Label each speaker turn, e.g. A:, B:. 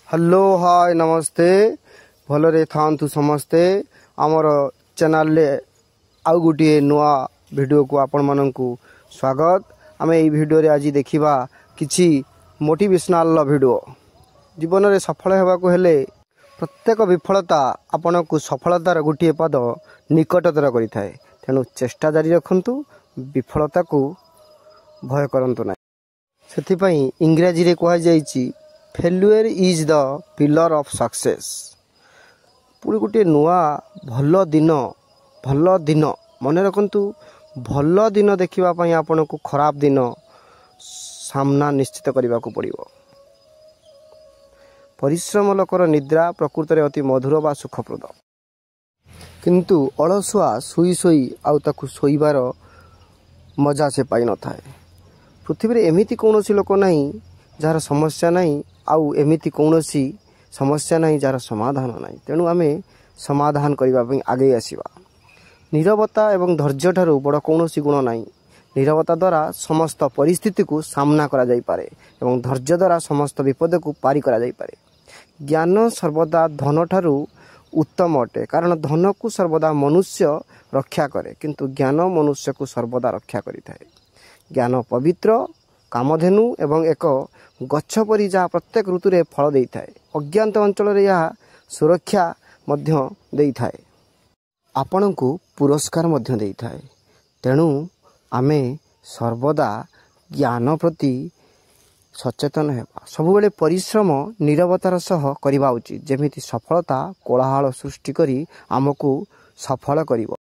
A: Hello hi नमस्ते भलरे थांतु समस्ते आमर चैनल ले आउ गोटे नुआ वीडियो को आपण माननकु स्वागत। आम ये वीडियो रे आज देखिबा किछि मोटिवेशनल वीडियो। जीवन रे सफल हेबा को हेले प्रत्येक विफलता आपण को सफलतार गोटे पद निकटतर करिथाए। तेणु चेष्टा जारी रखंतु, विफलता को भय करंतु ना। सेथि पई इंग्रजी रे कहा जाईछि failure is the pillar of success. पूरी गोटे नुआ भल दिन मन रखंतु। भल दिन देखिबा पई आपण को खराब दिन सामना निश्चित करने को पड़िबो। परिश्रम लोकर निद्रा प्रकृत रे अति मधुर बा सुखप्रद, किंतु अलसुआ सोई सोई आउ ताकु सोईबार मजा से पाई न थाए। पृथ्वी रे एमिति कोनोसी लोक नहीं जार समस्या नहीं, आउ एमिति कोनोसी समस्या नहीं जार समाधान नहीं। तेणु आमे समाधान करबा पई आगे आसीबा। नीरवता एवं धैर्य ठारू बड़ कोनोसी गुण नहीं। नीरवता द्वारा समस्त परिस्थिति को सामना करा जाई पारे एवं धैर्य द्वारा समस्त विपद को पारी करा जाई पारे। ज्ञान सर्वदा धन ठारू उत्तम अटे, कारण धन को सर्वदा मनुष्य रक्षा करे, किंतु ज्ञान मनुष्य को सर्वदा रक्षा करिथाए। ज्ञान पवित्र कामधेनु एवं एक गच्छ परी जहाँ प्रत्येक ऋतु रे फल देई थाए। अज्ञात अंचल रे यह सुरक्षा मध्य देई थाए, आपण को पुरस्कार मध्य देई थाए। तेणु आमे सर्वदा ज्ञान प्रति सचेतन हेबा। सबुबेले परिश्रम नीरवतार सह करिबा उचित, जेमिति सफलता कोलाहल सृष्टि करी आमको सफल करिवो।